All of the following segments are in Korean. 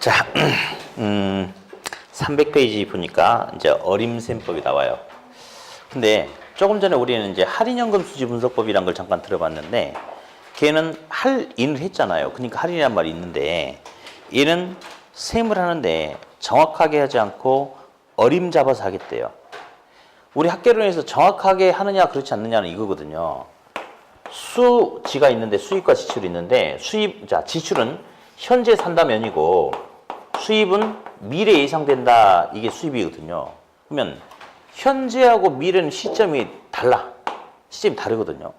자, 300페이지 보니까 이제 어림셈법이 나와요. 근데 조금 전에 우리는 이제 할인연금 수지 분석법이란 걸 잠깐 들어봤는데 걔는 할인을 했잖아요. 그러니까 할인이란 말이 있는데 얘는 셈을 하는데 정확하게 하지 않고 어림잡아서 하겠대요. 우리 학계론에서 정확하게 하느냐 그렇지 않느냐는 이거거든요. 수지가 있는데 수입과 지출이 있는데 지출은 현재 산다면이고 수입은 미래 예상된다. 이게 수입이거든요. 그러면 현재하고 미래는 시점이 달라. 시점이 다르거든요.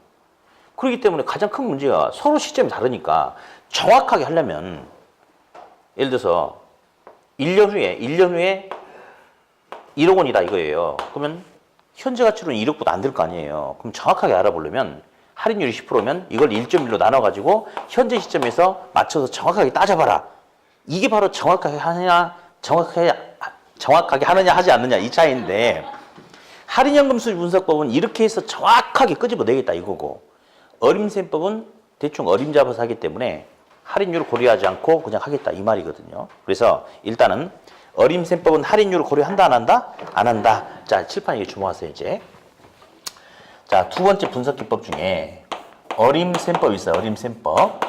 그렇기 때문에 가장 큰 문제가 서로 시점이 다르니까 정확하게 하려면 예를 들어서 1년 후에 1억 원이다 이거예요. 그러면 현재 가치로는 1억보다 안 될 거 아니에요. 그럼 정확하게 알아보려면 할인율이 10%면 이걸 1.1로 나눠가지고 현재 시점에서 맞춰서 정확하게 따져봐라. 이게 바로 정확하게 하느냐 하지 않느냐 이 차이인데 할인연금 수지 분석법은 이렇게 해서 정확하게 끄집어내겠다 이거고 어림셈법은 대충 어림잡아서 하기 때문에 할인율을 고려하지 않고 그냥 하겠다 이 말이거든요. 그래서 일단은 어림셈법은 할인율을 고려한다 안 한다? 안 한다. 자, 칠판에 주목하세요 이제. 자, 두 번째 분석기법 중에 어림셈법이 있어요. 어림셈법.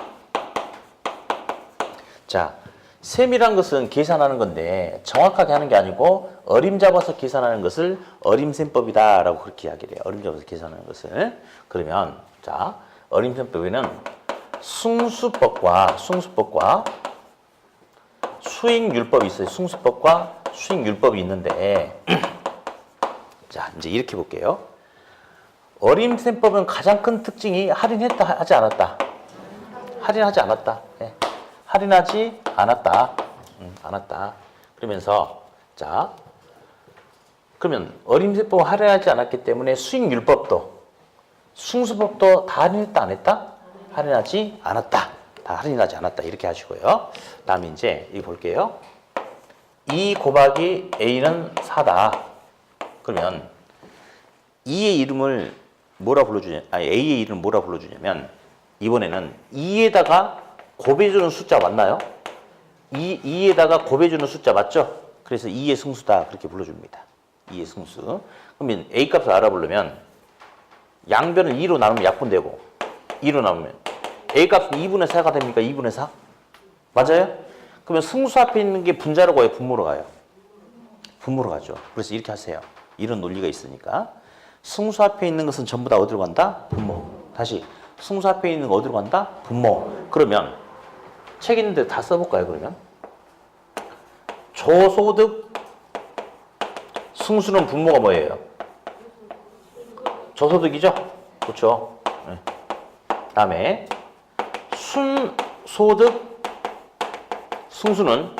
자, 셈이란 것은 계산하는 건데 정확하게 하는 게 아니고 어림잡아서 계산하는 것을 어림셈법이다 라고 그렇게 이야기를 해요. 어림잡아서 계산하는 것을. 그러면 자, 어림셈법에는 승수법과 수익률법이 있어요. 승수법과 수익률법이 있는데 자, 이제 이렇게 볼게요. 어림셈법은 가장 큰 특징이 할인했다 하지 않았다. 할인하지 않았다. 네. 할인하지 않았다. 않았다. 그러면서 자, 그러면 어림셈법은 할인하지 않았기 때문에 수익률법도 승수법도 다 할인했다 안 했다? 할인하지 않았다. 다 할인하지 않았다. 이렇게 하시고요. 다음에 이제 이거 볼게요. 2 곱하기 A는 4다. 그러면 2의 이름을 뭐라 불러주냐? A의 이름을 뭐라 불러주냐면 이번에는 2에다가 곱해주는 숫자 맞나요? 2에다가 곱해주는 숫자 맞죠? 그래서 2의 승수다. 그렇게 불러줍니다. 2의 승수. 그러면 A 값을 알아보려면 양변을 2로 나누면 약분되고 2로 나누면 A 값은 2분의 4가 됩니까? 2분의 4? 맞아요? 그러면 승수 앞에 있는 게 분자로 가요? 분모로 가요? 분모로 가죠. 그래서 이렇게 하세요. 이런 논리가 있으니까 승수 앞에 있는 것은 전부 다 어디로 간다? 분모. 다시 승수 앞에 있는 거 어디로 간다? 분모. 그러면 책 있는데 다 써볼까요? 그러면 저소득 승수는 분모가 뭐예요? 저소득이죠? 그렇죠? 네. 다음에 순소득 승수는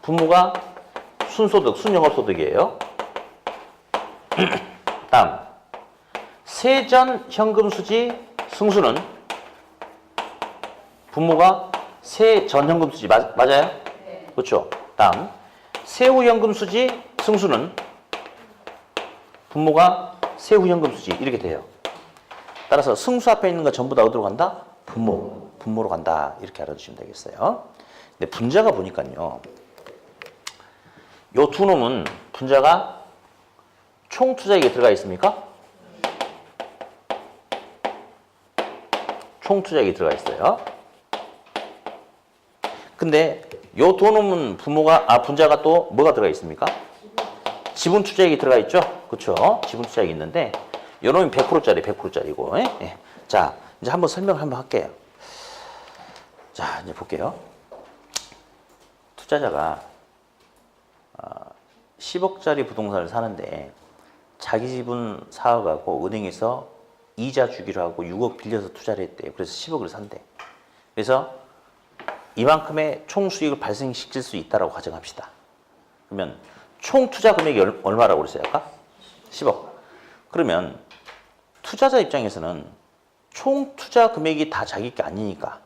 분모가 순소득, 순영업소득이에요. 다음 세전 현금수지 승수는 분모가 세전 현금수지 맞아요? 네. 그렇죠? 다음 세후 현금수지 승수는 분모가 세후 현금수지 이렇게 돼요. 따라서 승수 앞에 있는 거 전부 다 어디로 간다? 분모로 간다. 이렇게 알아두시면 되겠어요. 근데 분자가 보니까요. 요 두 놈은 분자가 총 투자액에 들어가 있습니까? 총 투자액에 들어가 있어요. 근데 요 두 놈은 분자가 또 뭐가 들어가 있습니까? 지분 투자액이 들어가 있죠? 그렇죠? 지분 투자액이 있는데 요 놈이 100%짜리 100%짜리고. 예? 자, 이제 한번 설명을 한번 할게요. 자, 이제 볼게요. 투자자가 10억짜리 부동산을 사는데 자기 집은 사업하고 은행에서 이자 주기로 하고 6억 빌려서 투자를 했대요. 그래서 10억을 산대. 그래서 이만큼의 총 수익을 발생시킬 수 있다고 가정합시다. 그러면 총 투자 금액이 얼마라고 그랬어요? 아까? 10억. 그러면 투자자 입장에서는 총 투자 금액이 다 자기 게 아니니까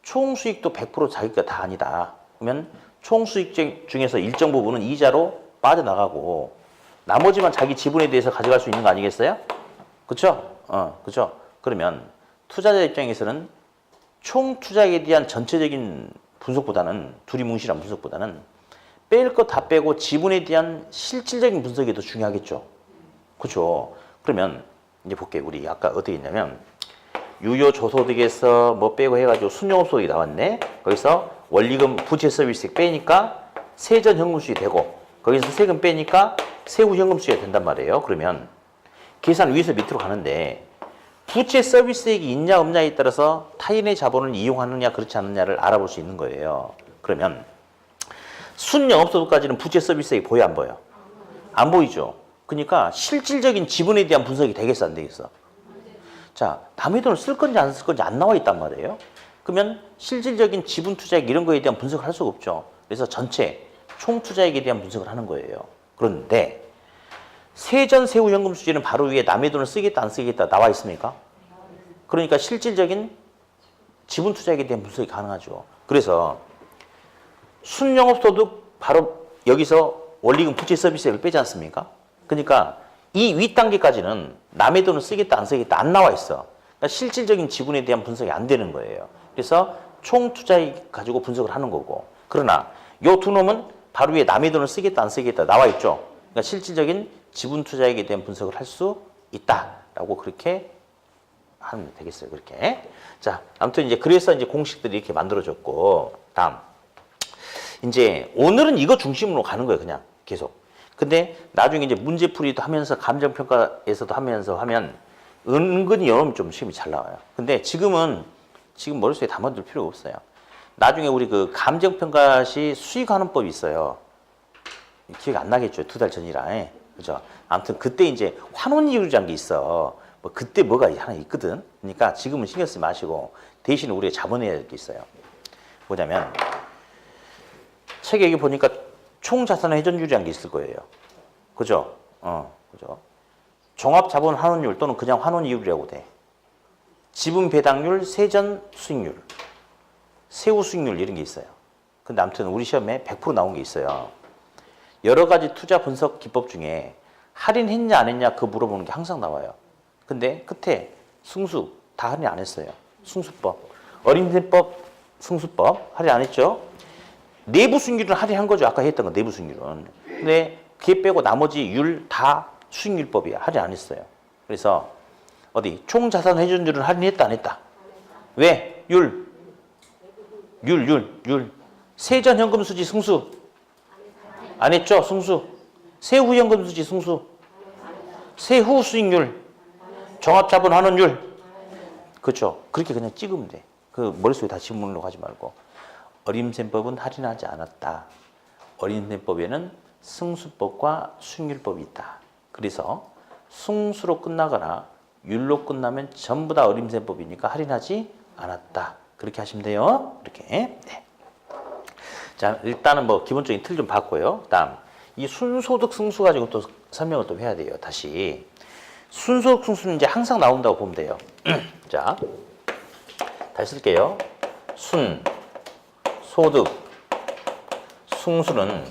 총 수익도 100% 자기가 다 아니다. 그러면 총 수익 중에서 일정 부분은 이자로 빠져나가고 나머지만 자기 지분에 대해서 가져갈 수 있는 거 아니겠어요? 그렇죠? 그렇죠? 그러면 투자자 입장에서는 총 투자액에 대한 전체적인 분석보다는 두리뭉실한 분석보다는 뺄 거 다 빼고 지분에 대한 실질적인 분석이 더 중요하겠죠. 그렇죠? 그러면 이제 볼게요. 우리 아까 어떻게 했냐면 유효조소득에서 뭐 빼고 해가지고 순영업소득이 나왔네. 거기서 원리금 부채 서비스액 빼니까 세전현금수익이 되고 거기서 세금 빼니까 세후현금수익이 된단 말이에요. 그러면 계산 위에서 밑으로 가는데 부채 서비스액이 있냐 없냐에 따라서 타인의 자본을 이용하느냐 그렇지 않느냐를 알아볼 수 있는 거예요. 그러면 순영업소득까지는 부채 서비스액이 보여 안 보여? 안 보이죠. 그러니까 실질적인 지분에 대한 분석이 되겠어 안 되겠어? 자, 남의 돈을 쓸 건지 안 쓸 건지 안 나와 있단 말이에요. 그러면 실질적인 지분 투자액 이런 거에 대한 분석을 할 수가 없죠. 그래서 전체 총 투자액에 대한 분석을 하는 거예요. 그런데 세전 세후 현금 수지는 바로 위에 남의 돈을 쓰겠다 안 쓰겠다 나와 있습니까? 그러니까 실질적인 지분 투자액에 대한 분석이 가능하죠. 그래서 순영업소득 바로 여기서 원리금 부채 서비스액을 빼지 않습니까? 그러니까 이 윗단계까지는 남의 돈을 쓰겠다 안 쓰겠다 안 나와 있어. 그러니까 실질적인 지분에 대한 분석이 안 되는 거예요. 그래서 총 투자액 가지고 분석을 하는 거고. 그러나 요 두 놈은 바로 위에 남의 돈을 쓰겠다 안 쓰겠다 나와 있죠. 그러니까 실질적인 지분 투자액에 대한 분석을 할 수 있다라고 그렇게 하면 되겠어요. 그렇게. 자, 아무튼 이제 그래서 이제 공식들이 이렇게 만들어졌고, 다음. 이제 오늘은 이거 중심으로 가는 거예요. 그냥 계속. 근데 나중에 이제 문제풀이도 하면서 감정평가에서도 하면서 하면 은근히 여러분 좀 시험이 잘 나와요. 근데 지금 머릿속에 담아둘 필요가 없어요. 나중에 우리 그 감정평가시 수익환원법이 있어요. 기억 안 나겠죠? 2달 전이라. 그죠? 아무튼 그때 이제 환원이율이라는 게 있어. 뭐 그때 뭐가 하나 있거든. 그러니까 지금은 신경 쓰지 마시고 대신 우리가 자본해야 될 게 있어요. 뭐냐면 책에 여기 보니까 총자산 회전율이라는 게 있을 거예요. 그죠? 그죠? 종합자본 환원율 또는 그냥 환원이율이라고 돼. 지분 배당률, 세전 수익률, 세후 수익률 이런 게 있어요. 근데 아무튼 우리 시험에 100% 나온 게 있어요. 여러 가지 투자 분석 기법 중에 할인했냐 안 했냐 그거 물어보는 게 항상 나와요. 근데 끝에 승수 다 할인 안 했어요. 승수법, 어림셈법, 승수법 할인 안 했죠. 내부 수익률은 할인한 거죠. 아까 했던 거 내부 수익률은. 근데 그게 빼고 나머지 율 다 수익률법이야. 할인 안 했어요. 그래서 어디 총자산 회전율은 할인했다 안 했다? 왜? 율. 세전 현금 수지 승수 안 했죠? 승수. 세후 현금 수지 승수. 세후 수익률. 종합자본 환원율. 그렇죠. 그렇게 그냥 찍으면 돼. 그 머릿속에 다 지문으로 하지 말고. 어림셈법은 할인하지 않았다. 어림셈법에는 승수법과 수익률법이 있다. 그래서 승수로 끝나거나 율로 끝나면 전부 다 어림셈법이니까 할인하지 않았다. 그렇게 하시면 돼요. 이렇게. 네. 자, 일단은 뭐 기본적인 틀 좀 봤고요. 다음 이 순소득 승수 가지고 또 설명을 또 해야 돼요. 다시 순소득 승수는 이제 항상 나온다고 보면 돼요. 자, 다시 쓸게요. 소득 승수는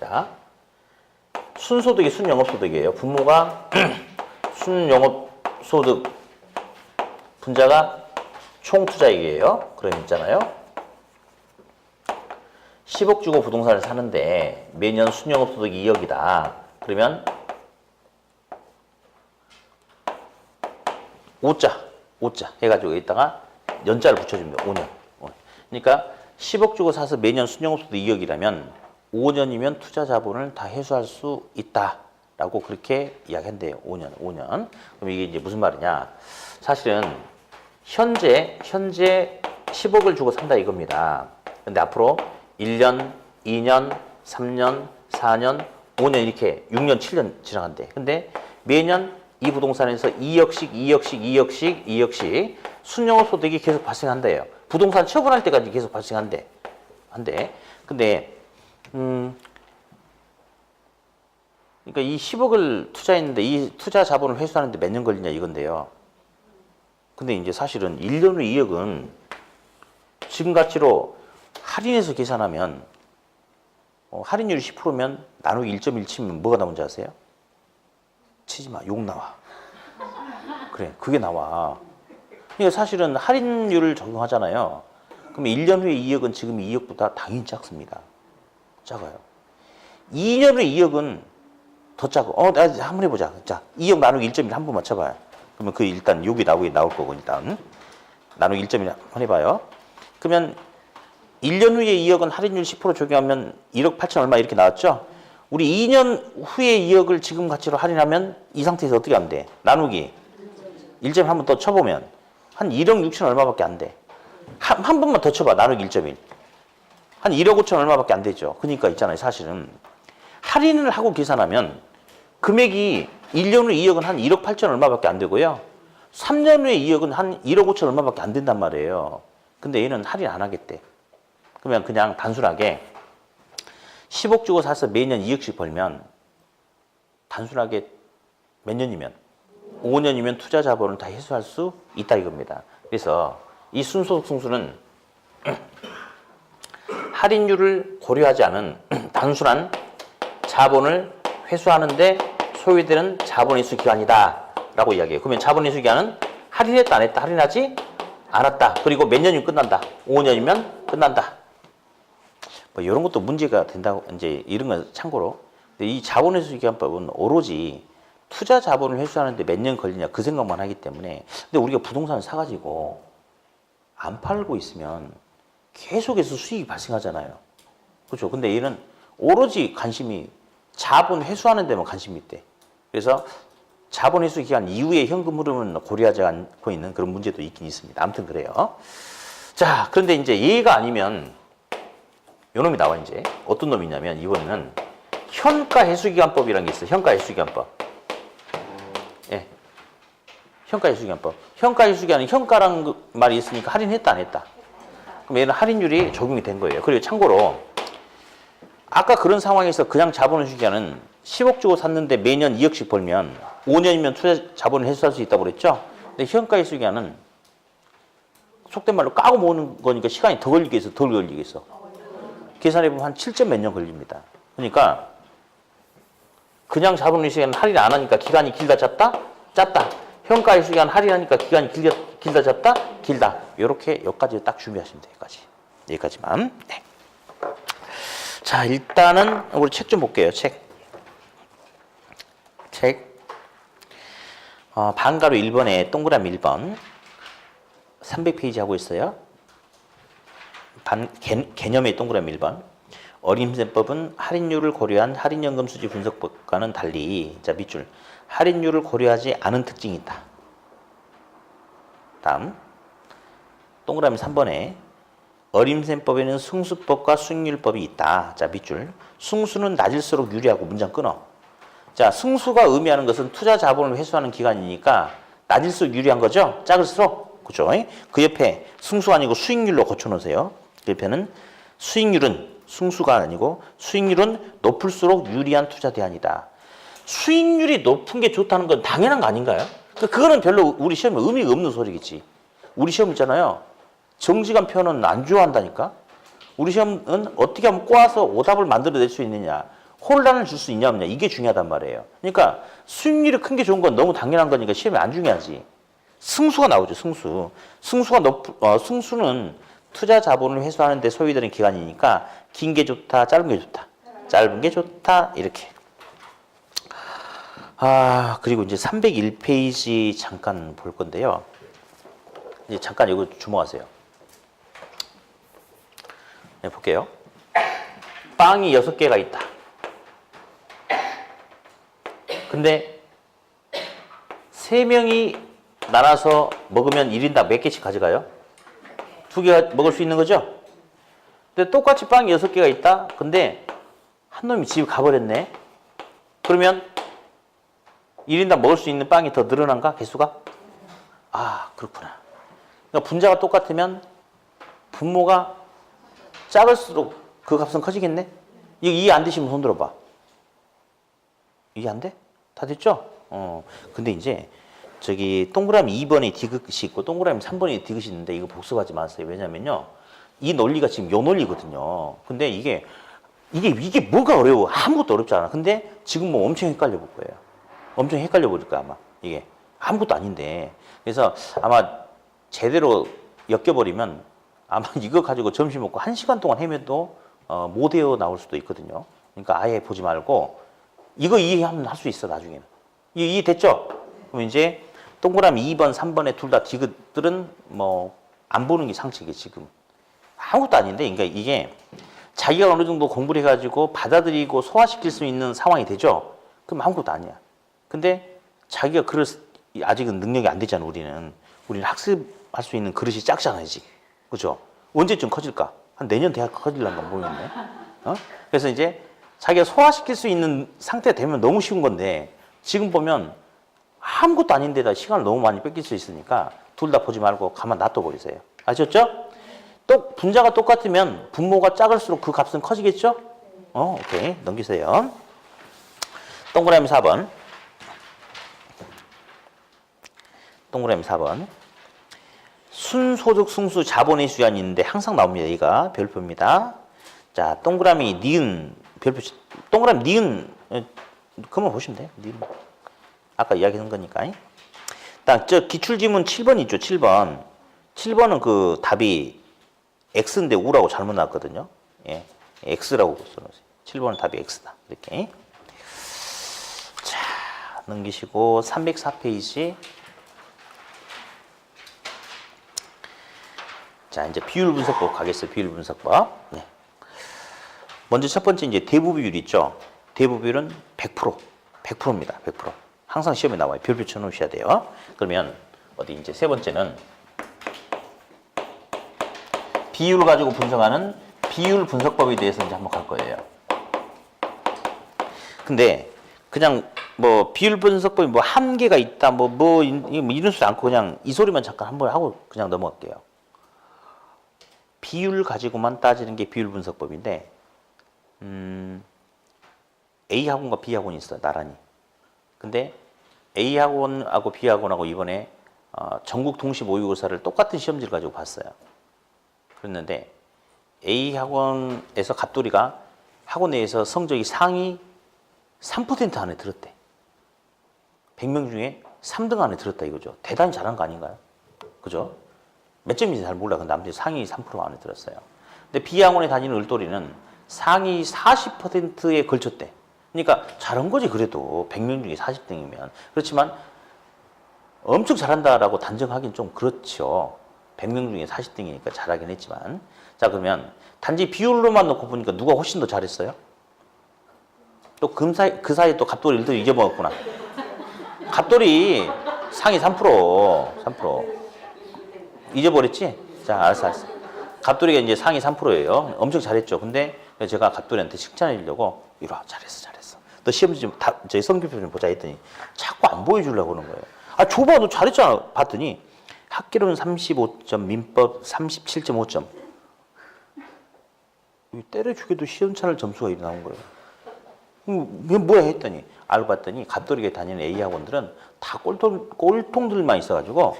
자 순소득이 순영업소득이에요. 분모가 순영업소득, 분자가 총투자액이에요. 그럼 있잖아요. 10억 주고 부동산을 사는데 매년 순영업소득이 2억이다. 그러면 5자 해가지고 여기다가 연자를 붙여줍니다. 5년. 그러니까 10억 주고 사서 매년 순영업소득 2억이라면 5년이면 투자 자본을 다 회수할 수 있다라고 그렇게 이야기한대요. 5년. 그럼 이게 이제 무슨 말이냐? 사실은 현재 10억을 주고 산다 이겁니다. 근데 앞으로 1년, 2년, 3년, 4년, 5년 이렇게 6년, 7년 지나간대. 근데 매년 이 부동산에서 2억씩 순영업소득이 계속 발생한대요. 부동산 처분할 때까지 계속 발생한대. 근데 그러니까 이 10억을 투자했는데 이 투자 자본을 회수하는데 몇 년 걸리냐 이건데요. 근데 이제 사실은 1년 후 2억은 지금 가치로 할인해서 계산하면 할인율이 10%면 나누기 1.1 치면 뭐가 나오는지 아세요? 치지 마. 욕 나와. 그래. 그게 나와. 그러니까 사실은 할인율을 적용하잖아요. 그러면 1년 후에 2억은 지금 2억보다 당연히 작습니다. 작아요. 2년 후에 2억은 더 작고, 한번 해보자. 자, 2억 나누기 1.1 한번 맞춰봐요. 그러면 그 일단 여기 나올 거고, 일단. 나누기 1.1 한번 해봐요. 그러면 1년 후에 2억은 할인율 10% 적용하면 1억 8천 얼마 이렇게 나왔죠? 우리 2년 후에 2억을 지금 가치로 할인하면 이 상태에서 어떻게 하면 돼? 나누기 1.1 한번 더 쳐보면 한 1억 6천 얼마밖에 안 돼. 한 번만 더 쳐봐. 나누기 1.1. 한 1억 5천 얼마밖에 안 되죠. 그러니까 있잖아요. 사실은 할인을 하고 계산하면 금액이 1년 후 2억은 한 1억 8천 얼마밖에 안 되고요. 3년 후에 2억은 한 1억 5천 얼마밖에 안 된단 말이에요. 근데 얘는 할인 안 하겠대. 그러면 그냥 단순하게 10억 주고 사서 매년 2억씩 벌면 단순하게 몇 년이면 5년이면 투자 자본을 다 회수할 수 있다 이겁니다. 그래서 이 순소득 승수는 할인율을 고려하지 않은 단순한 자본을 회수하는데 소요되는 자본회수 기간이다 라고 이야기해요. 그러면 자본회수 기간은 할인했다 안 했다? 할인하지 않았다. 그리고 몇 년이면 끝난다? 5년이면 끝난다. 뭐 이런 것도 문제가 된다고 이제 이런 건 참고로. 근데 이 자본회수 기간법은 오로지 투자 자본을 회수하는데 몇 년 걸리냐 그 생각만 하기 때문에. 근데 우리가 부동산을 사가지고 안 팔고 있으면 계속해서 수익이 발생하잖아요. 그렇죠? 근데 얘는 오로지 관심이 자본 회수하는 데만 관심이 있대. 그래서 자본 회수 기간 이후에 현금 흐름은 고려하지 않고 있는 그런 문제도 있긴 있습니다. 아무튼 그래요. 자, 그런데 이제 얘가 아니면 요 놈이 나와 이제. 어떤 놈이 있냐면 이번에는 현가 회수기간법이라는 게 있어요. 현가 회수기간법. 예. 현가 회수기간법. 현가 회수기간은 현가라는 말이 있으니까 할인했다 안 했다. 그럼 얘는 할인율이 적용이 된 거예요. 그리고 참고로 아까 그런 상황에서 그냥 자본 회수기간은 10억 주고 샀는데 매년 2억씩 벌면 5년이면 투자 자본을 회수할 수 있다고 그랬죠. 근데 현가 회수기간은 속된 말로 까고 모으는 거니까 시간이 더 걸리겠어, 덜 걸리겠어. 계산해보면 한 7점 몇 년 걸립니다. 그러니까 그냥 자본 회수기간 할인 안 하니까 기간이 길다 짧다? 짧다. 현가 회수기간 할인하니까 기간이 길다 짧다? 길다. 이렇게 여기까지 딱 준비하시면 돼요. 여기까지만. 네. 자, 일단은 우리 책 좀 볼게요. 책. 반가로 1번에 동그라미 1번 300페이지 하고 있어요. 개념의 동그라미 1번. 어림셈법은 할인율을 고려한 할인연금 수지 분석법과는 달리, 자, 밑줄. 할인율을 고려하지 않은 특징이 있다. 다음. 동그라미 3번에 어림셈법에는 승수법과 수익률법이 있다. 자, 밑줄. 승수는 낮을수록 유리하고 문장 끊어. 자, 승수가 의미하는 것은 투자 자본을 회수하는 기간이니까 낮을수록 유리한 거죠? 작을수록? 그죠? 그 옆에 승수가 아니고 수익률로 고쳐놓으세요. 그 옆에는 수익률은 승수가 아니고 수익률은 높을수록 유리한 투자 대안이다. 수익률이 높은 게 좋다는 건 당연한 거 아닌가요? 그거는 별로 우리 시험에 의미가 없는 소리겠지. 우리 시험 있잖아요. 정직한 표현은 안 좋아한다니까. 우리 시험은 어떻게 하면 꼬아서 오답을 만들어낼 수 있느냐, 혼란을 줄 수 있냐 없냐, 이게 중요하단 말이에요. 그러니까 수익률이 큰 게 좋은 건 너무 당연한 거니까 시험에 안 중요하지. 승수가 나오죠. 승수는 투자 자본을 회수하는 데 소요되는 기간이니까 긴 게 좋다, 짧은 게 좋다. 짧은 게 좋다, 이렇게. 그리고 이제 301페이지 잠깐 볼 건데요. 이제 잠깐 이거 주목하세요. 네, 볼게요. 빵이 6개가 있다. 근데 3명이 나눠서 먹으면 1인당 몇 개씩 가져가요? 2개 먹을 수 있는 거죠? 근데 똑같이 빵이 6개가 있다. 근데 한 놈이 집에 가버렸네. 그러면 1인당 먹을 수 있는 빵이 더 늘어난가? 개수가? 그렇구나. 그러니까 분자가 똑같으면 분모가 작을수록 그 값은 커지겠네? 이거 이해 안 되시면 손 들어봐. 이해 안 돼? 다 됐죠? 근데 이제 저기 동그라미 2번에 디귿이 있고 동그라미 3번에 디귿이 있는데 이거 복습하지 마세요. 왜냐면요, 이 논리가 지금 요 논리거든요. 근데 이게 뭐가 어려워? 아무것도 어렵지 않아. 근데 지금 뭐 엄청 헷갈려 볼 거예요. 엄청 헷갈려 버릴 거야, 아마. 이게 아무것도 아닌데. 그래서 아마 제대로 엮여버리면 아마 이거 가지고 점심 먹고 1시간 동안 헤매도 못 외워 나올 수도 있거든요. 그러니까 아예 보지 말고 이거 이해하면 할 수 있어 나중에는. 이해됐죠? 그럼 이제 동그라미 2번, 3번에 둘 다 디귿들은 뭐 안 보는 게 상책이에요 지금. 아무것도 아닌데, 그러니까 이게 자기가 어느 정도 공부를 해가지고 받아들이고 소화시킬 수 있는 상황이 되죠? 그럼 아무것도 아니야. 근데 자기가 아직은 능력이 안 되잖아, 우리는. 우리는 학습할 수 있는 그릇이 작잖아, 아직. 그죠? 언제쯤 커질까? 한 내년 대학 커질란가 모르겠네. 그래서 이제 자기가 소화시킬 수 있는 상태가 되면 너무 쉬운 건데, 지금 보면 아무것도 아닌데다 시간을 너무 많이 뺏길 수 있으니까 둘 다 보지 말고 가만 놔둬버리세요. 아셨죠? 또 분자가 똑같으면 분모가 작을수록 그 값은 커지겠죠? 오케이. 넘기세요. 동그라미 4번. 동그라미 4번. 순소득 승수 자본의 수량이 있는데 항상 나옵니다. 이가 별표입니다. 자, 동그라미 니은 별표. 동그라미 니은 그만 보시면 돼요. 니은. 아까 이야기한 거니까. 딱 저 기출지문 7번 있죠. 7번. 7번은 그 답이 X인데 U라고 잘못 나왔거든요. 예. X라고 써놓으세요. 7번은 답이 X다. 이렇게. 자, 넘기시고 304페이지. 자, 이제 비율 분석법 가겠어요. 비율 분석법. 네. 먼저 첫 번째 이제 대부 비율 있죠. 대부 비율은 100%. 100%입니다. 100%. 항상 시험에 나와요. 별표 쳐 놓으셔야 돼요. 그러면 어디 이제 세 번째는 비율을 가지고 분석하는 비율 분석법에 대해서 이제 한번 갈 거예요. 근데 그냥 뭐 비율 분석법이 뭐 한계가 있다 뭐 이런 소리 않고 그냥 이 소리만 잠깐 한번 하고 그냥 넘어갈게요. 비율 가지고만 따지는 게 비율 분석법인데 A 학원과 B 학원이 있어요. 나란히. 근데 A 학원하고 B 학원하고 이번에 전국 동시 모의고사를 똑같은 시험지를 가지고 봤어요. 그랬는데 A 학원에서 갑돌이가 학원 내에서 성적이 상위 3% 안에 들었대. 100명 중에 3등 안에 들었다 이거죠. 대단히 잘한 거 아닌가요? 그죠? 몇 점인지 잘 몰라. 근데 아무튼 상위 3% 안에 들었어요. 근데 B 학원에 다니는 을돌이는 상위 40%에 걸쳤대. 그러니까 잘한 거지 그래도 100명 중에 40등이면. 그렇지만 엄청 잘한다라고 단정하긴 좀 그렇죠. 100명 중에 40등이니까 잘하긴 했지만. 자, 그러면 단지 비율로만 놓고 보니까 누가 훨씬 더 잘했어요? 또 그 사이에 또 갑돌이 일도 잊어먹었구나. 갑돌이 상위 3%. 잊어버렸지? 자, 알았어. 갑돌이가 이제 상위 3%예요. 엄청 잘했죠. 근데 제가 갑돌이한테 칭찬해 주려고 이리 와, 잘했어. 너 시험지 좀 저희 성적표 좀 보자 했더니 자꾸 안 보여주려고 그러는 거예요. 아, 줘봐, 너 잘했잖아. 봤더니 학기로는 35점, 민법 37.5점. 때려주게도 시험차를 점수가 이렇게 나온 거예요. 이게 뭐야 했더니 알고 봤더니 갑돌이가 다니는 A 학원들은 다 꼴통들만 있어가지고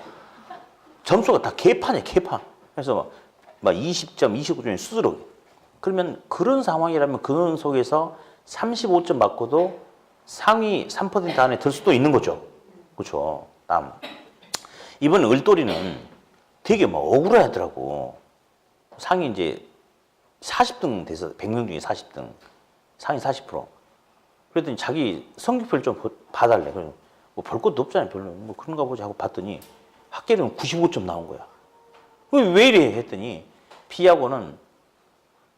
점수가 다 개판이야, 개판. 그래서 막 20점, 29점이 수두룩. 그러면 그런 상황이라면 그런 속에서 35점 맞고도 상위 3% 안에 들 수도 있는 거죠. 그렇죠. 다음. 이번 을돌이는 되게 막 억울해하더라고. 상위 이제 40등 돼서 100명 중에 40등. 상위 40%. 그랬더니 자기 성적표를 좀 봐달래. 그래서 뭐 볼 것도 없잖아요. 별로. 뭐 그런가 보지 하고 봤더니 학계는 95점 나온 거야. 왜 이래 했더니 B하고는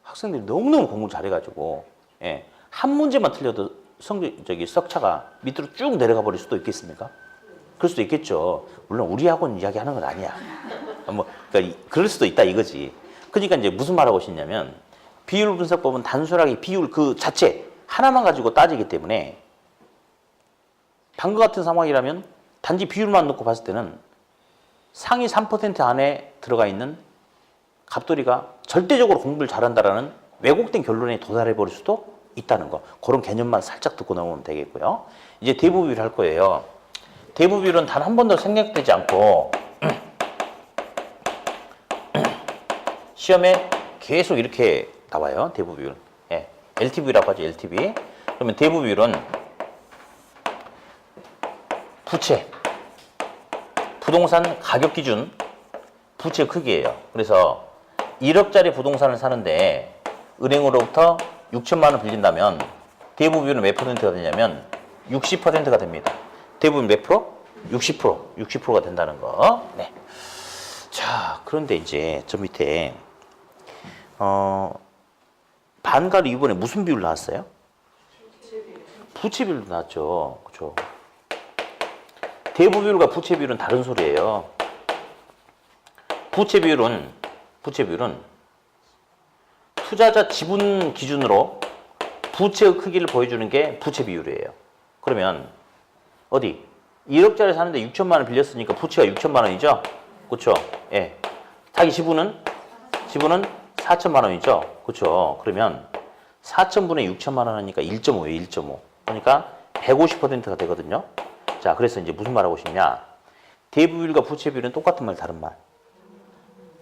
학생들이 너무너무 공부를 잘해가지고 예, 한 문제만 틀려도 석차가 밑으로 쭉 내려가 버릴 수도 있겠습니까? 그럴 수도 있겠죠. 물론 우리 학원 이야기하는 건 아니야. 그러니까 그럴 수도 있다 이거지. 그러니까 이제 무슨 말하고 싶냐면 비율 분석법은 단순하게 비율 그 자체 하나만 가지고 따지기 때문에 방금 같은 상황이라면 단지 비율만 놓고 봤을 때는 상위 3% 안에 들어가 있는 갑돌이가 절대적으로 공부를 잘한다라는 왜곡된 결론에 도달해 버릴 수도 있다는 거. 그런 개념만 살짝 듣고 넘어오면 되겠고요. 이제 대부 비율 할 거예요. 대부 비율은 단 한 번도 생략되지 않고 시험에 계속 이렇게 나와요. 대부 비율. 예. LTV라고 하죠. LTV. 그러면 대부 비율은 부채, 부동산 가격 기준 부채 크기예요. 그래서 1억짜리 부동산을 사는데 은행으로부터 6천만 원 빌린다면 대부 비율은 몇 퍼센트가 되냐면 60%가 됩니다. 대부분 몇 프로? 60%. 60%가 된다는 거. 네. 자, 그런데 이제 저 밑에 반가로 이번에 무슨 비율 나왔어요? 부채 비율 나왔죠. 그렇죠? 대부 비율과 부채 비율은 다른 소리예요. 부채 비율은 투자자 지분 기준으로 부채의 크기를 보여주는 게 부채 비율이에요. 그러면 어디 1억짜리 사는데 6천만 원 빌렸으니까 부채가 6천만 원이죠. 그렇죠? 예. 자기 지분은 4천만 원이죠. 그렇죠? 그러면 4천분의 6천만 원 하니까 1.5예요. 1.5. 그러니까 150%가 되거든요. 자, 그래서 이제 무슨 말하고 싶냐? 대부 비율과 부채 비율은 똑같은 말, 다른 말.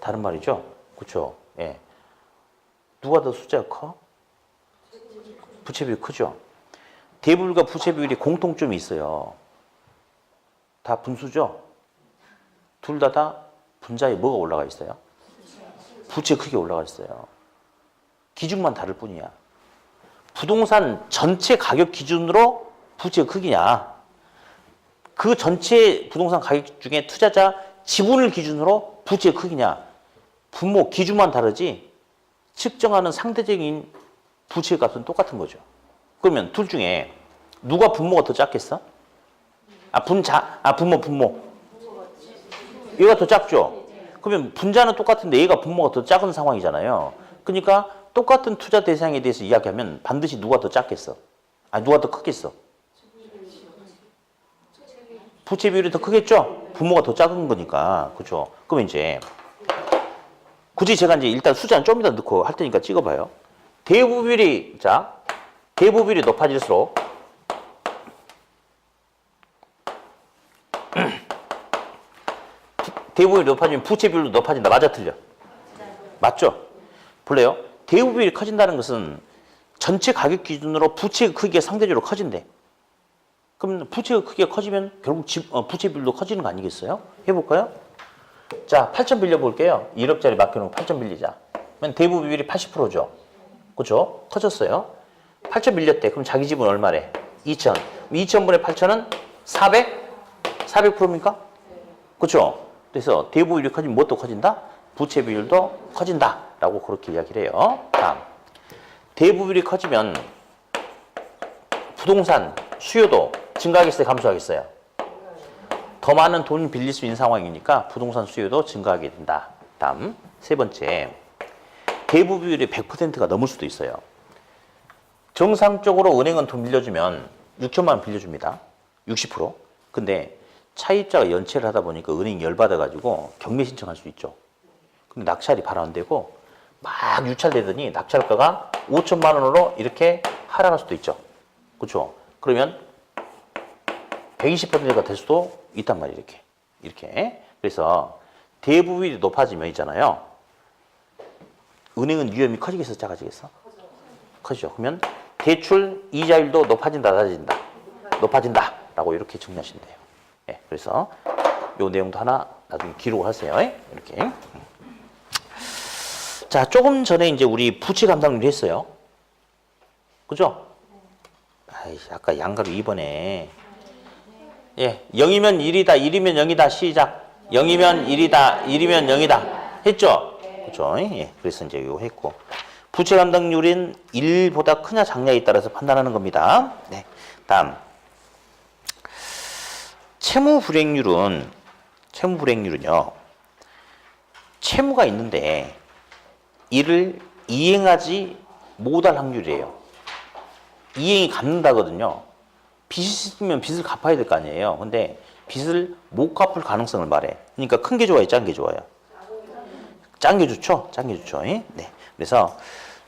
다른 말이죠. 그렇죠? 예. 누가 더 숫자가 커? 부채 비율이 크죠. 대부 비율과 부채 비율이 공통점이 있어요. 다 분수죠. 둘 다 분자에 뭐가 올라가 있어요? 부채 크게 올라가 있어요. 기준만 다를 뿐이야. 부동산 전체 가격 기준으로 부채 크기냐? 그 전체 부동산 가격 중에 투자자 지분을 기준으로 부채 크기냐? 분모 기준만 다르지 측정하는 상대적인 부채 값은 똑같은 거죠. 그러면 둘 중에 누가 분모가 더 작겠어? 분모. 얘가 더 작죠? 그러면 분자는 똑같은데 얘가 분모가 더 작은 상황이잖아요. 그러니까 똑같은 투자 대상에 대해서 이야기하면 반드시 누가 더 작겠어? 누가 더 크겠어? 부채 비율이 더 크겠죠? 분모가 더 작은 거니까. 그죠? 그럼 이제 굳이 제가 이제 일단 숫자는 좀 이따 넣고 할 테니까 찍어봐요. 대부 비율이 높아질수록 대부 비율이 높아지면 부채 비율도 높아진다. 맞아, 틀려? 맞죠? 볼래요? 대부 비율이 커진다는 것은 전체 가격 기준으로 부채 크기가 상대적으로 커진대. 그럼 부채가 크기가 커지면 결국 부채 비율도 커지는 거 아니겠어요? 해볼까요? 자, 8천 빌려볼게요. 1억짜리 맡겨놓고 8천 빌리자. 그러면 대부 비율이 80%죠. 그죠? 커졌어요. 8천 빌렸대. 그럼 자기 집은 얼마래? 2천. 2천분의 8천은 400? 400%입니까? 그죠? 그래서 대부 비율이 커지면 무엇도 커진다? 부채 비율도 커진다. 라고 그렇게 이야기를 해요. 다음. 대부 비율이 커지면 부동산 수요도 증가하겠어요? 감소하겠어요? 더 많은 돈 빌릴 수 있는 상황이니까 부동산 수요도 증가하게 된다. 다음. 세 번째. 대부 비율이 100%가 넘을 수도 있어요. 정상적으로 은행은 돈 빌려주면 6천만 원 빌려줍니다. 60%. 근데 차입자가 연체를 하다 보니까 은행이 열받아가지고 경매 신청할 수 있죠. 근데 낙찰이 바로 안 되고 막 유찰되더니 낙찰가가 5천만 원으로 이렇게 하락할 수도 있죠. 그렇죠? 그러면 120%가 될 수도 있단 말이에요. 이렇게. 그래서 대부 비율이 높아지면 있잖아요. 은행은 위험이 커지겠어, 작아지겠어? 커지죠. 그러면 대출 이자율도 높아진다, 낮아진다? 높아진다. 라고 이렇게 정리하시면 돼요. 네, 그래서 요 내용도 하나 나중에 기록을 하세요. 이렇게. 자, 조금 전에 이제 우리 부채 감당률 했어요. 그죠? 아까 양가로 2번에. 예, 0이면 1이다, 1이면 0이다, 시작. 0이면 1이다, 1이면 0이다. 했죠? 그죠? 예, 그래서 이제 이거 했고. 부채 감당률은 1보다 크냐 작냐에 따라서 판단하는 겁니다. 네. 다음. 채무 불이행률은요, 채무가 있는데 이를 이행하지 못할 확률이에요. 이행이 갚는다거든요. 빚이 있으면 빚을 갚아야 될 거 아니에요. 근데 빚을 못 갚을 가능성을 말해. 그러니까 큰 게 좋아요, 작은 게 좋아요? 작은 게 좋죠? 작은 게 좋죠. 네. 그래서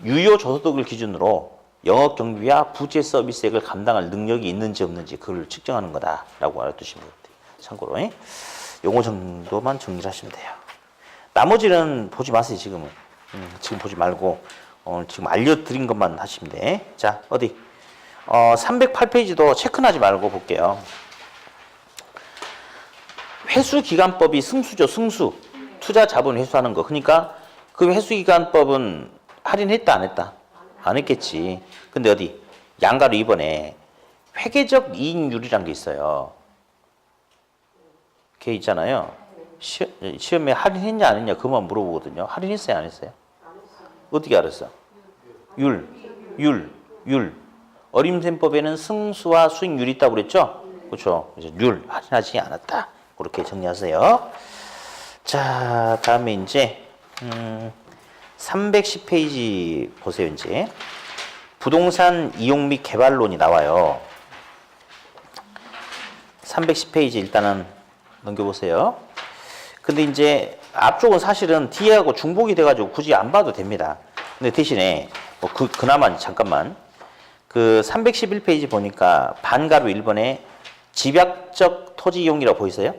유효 저소득을 기준으로 영업 경비와 부채 서비스액을 감당할 능력이 있는지 없는지 그걸 측정하는 거다라고 알아두시면 돼요. 참고로 요거 정도만 정리를 하시면 돼요. 나머지는 보지 마세요. 지금은. 지금 보지 말고 지금 알려드린 것만 하시면 돼. 자, 어디 308페이지도 체크하지 말고 볼게요. 회수기간법이 승수죠. 승수. 투자 자본 회수하는 거. 그러니까 그 회수기간법은 할인했다 안 했다? 안 했겠지. 근데 어디 양가로 이번에 회계적 이익률이란 게 있어요. 걔 있잖아요. 시험에 할인했냐 안 했냐 그만 물어보거든요. 할인했어요 안 했어요? 어떻게 알았어? 율. 어림셈법에는 승수와 수익률이 있다고 그랬죠? 그렇죠. 그래서 율 할인하지 않았다. 그렇게 정리하세요. 자, 다음에 이제 310페이지 보세요. 이제 부동산 이용 및 개발론이 나와요. 310페이지 일단은 넘겨보세요. 근데 이제 앞쪽은 사실은 뒤에하고 중복이 돼가지고 굳이 안 봐도 됩니다. 근데 대신에 뭐 그나마 잠깐만 그 311페이지 보니까 반가로 1번에 집약적 토지 이용이라고 보이세요?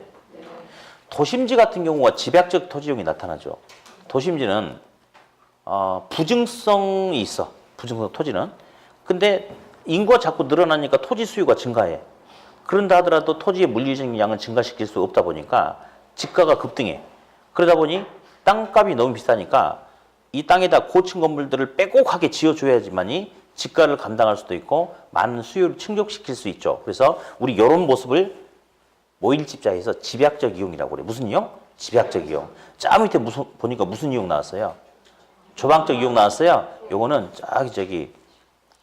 도심지 같은 경우가 집약적 토지 이용이 나타나죠. 도심지는 부증성이 있어. 부증성 토지는. 근데 인구가 자꾸 늘어나니까 토지 수요가 증가해. 그런다 하더라도 토지의 물리적인 양은 증가시킬 수 없다 보니까 집가가 급등해. 그러다 보니 땅값이 너무 비싸니까 이 땅에다 고층 건물들을 빼곡하게 지어줘야지만이 집가를 감당할 수도 있고 많은 수요를 충족시킬 수 있죠. 그래서 우리 이런 모습을 모일집자에서 집약적 이용이라고 그래. 무슨 이용? 집약적 이용. 자 밑에 보니까 무슨 이용 나왔어요? 조방적 이용 나왔어요. 요거는 저기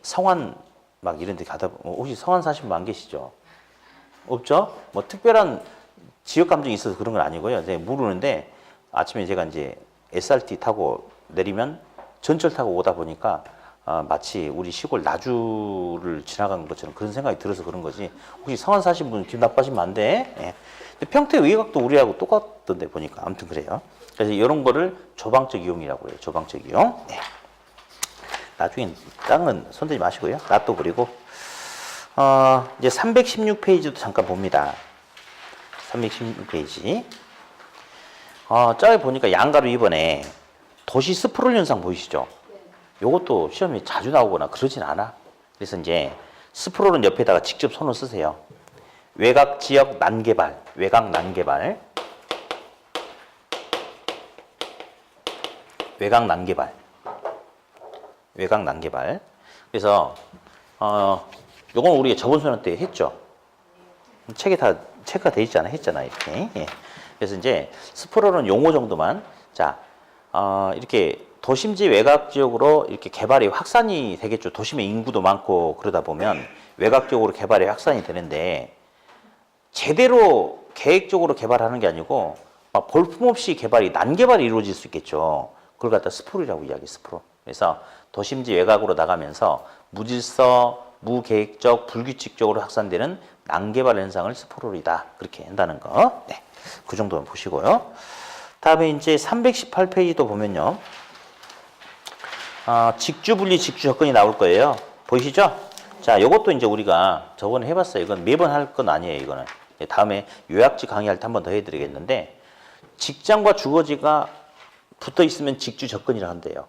성안 막 이런 데 가다 보면 혹시 성안 사신 분 안 계시죠? 없죠? 뭐 특별한 지역 감정이 있어서 그런 건 아니고요. 제가 모르는데 아침에 제가 이제 SRT 타고 내리면 전철 타고 오다 보니까 마치 우리 시골 나주를 지나간 것처럼 그런 생각이 들어서 그런 거지. 혹시 성안 사신 분 기분 나빠지면 안 돼. 예. 근데 평택 외곽도 우리하고 똑같던데 보니까 아무튼 그래요. 그래서 이런 거를 조방적 이용이라고 해요. 조방적 이용. 예. 나중엔 땅은 손대지 마시고요. 놔둬 버리고. 이제 316페이지도 잠깐 봅니다. 316페이지. 저기 보니까 양가로 이번에 도시 스프롤 현상 보이시죠? 요것도 시험에 자주 나오거나 그러진 않아. 그래서 이제 스프롤은 옆에다가 직접 손을 쓰세요. 외곽 지역 난개발, 외곽 난개발, 외곽 난개발, 외곽 난개발. 그래서 요건 우리가 저번 수능 때 했죠. 책에 다 체크가 돼 있잖아, 했잖아 이렇게. 예. 그래서 이제 스프롤은 용어 정도만. 자, 이렇게 도심지 외곽 지역으로 이렇게 개발이 확산이 되겠죠. 도심의 인구도 많고 그러다 보면 외곽 지역으로 개발이 확산이 되는데 제대로 계획적으로 개발하는 게 아니고 볼품없이 개발이 난개발이 이루어질 수 있겠죠. 그걸 갖다 스프롤이라고 이야기해. 스프롤. 그래서 도심지 외곽으로 나가면서 무질서, 무계획적, 불규칙적으로 확산되는 난개발 현상을 스프롤이다. 그렇게 한다는 거. 네. 그 정도만 보시고요. 다음에 이제 318페이지도 보면요. 직주분리, 직주접근이 나올 거예요. 보이시죠? 자, 요것도 이제 우리가 저번에 해봤어요. 이건 매번 할 건 아니에요, 이거는. 다음에 요약지 강의할 때 한 번 더 해드리겠는데, 직장과 주거지가 붙어 있으면 직주 접근이라 한대요.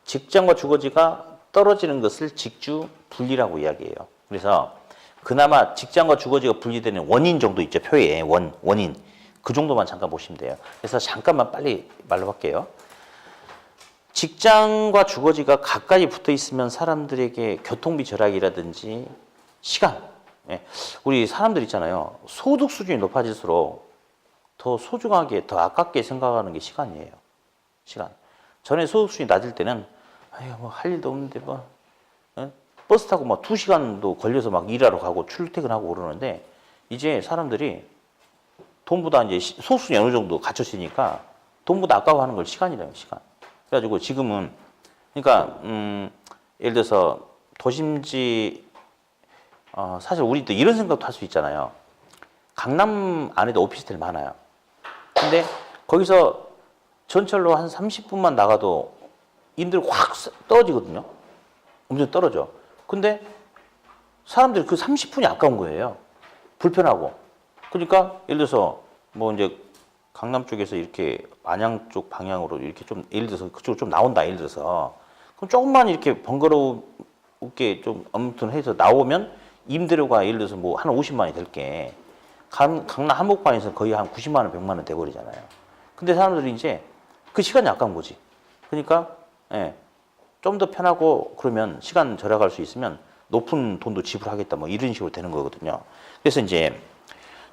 직장과 주거지가 떨어지는 것을 직주 분리라고 이야기해요. 그래서 그나마 직장과 주거지가 분리되는 원인 정도 있죠. 표에 원인. 그 정도만 잠깐 보시면 돼요. 그래서 잠깐만 빨리 말로 할게요. 직장과 주거지가 가까이 붙어 있으면 사람들에게 교통비 절약이라든지 시간. 우리 사람들 있잖아요. 소득 수준이 높아질수록 더 소중하게, 더 아깝게 생각하는 게 시간이에요. 시간. 전에 소득 수준이 낮을 때는 뭐 할 일도 없는데 뭐 버스 타고 막 2시간도 걸려서 막 일하러 가고 출퇴근하고 그러는데 이제 사람들이 돈보다 이제 소수이 어느 정도 갖춰지니까 돈보다 아까워하는 걸 시간이라요, 시간. 그래가지고 지금은 그러니까 예를 들어서 도심지 사실 우리도 이런 생각도 할 수 있잖아요. 강남 안에도 오피스텔 많아요. 근데 거기서 전철로 한 30분만 나가도 인들 확 떨어지거든요. 엄청 떨어져. 근데 사람들이 그 30분이 아까운 거예요. 불편하고. 그러니까 예를 들어서 뭐 이제 강남 쪽에서 이렇게 안양 쪽 방향으로 이렇게 좀 예를 들어서 그쪽으로 좀 나온다. 예를 들어서 그럼 조금만 이렇게 번거롭게 좀 아무튼 해서 나오면 임대료가 예를 들어서 뭐 한 50만이 될 게 강남 한복판에서 거의 한 90만 원, 100만 원 돼버리잖아요. 근데 사람들이 이제 그 시간이 아까운 거지. 그러니까 예, 좀 더 편하고 그러면 시간 절약할 수 있으면 높은 돈도 지불하겠다 뭐 이런 식으로 되는 거거든요. 그래서 이제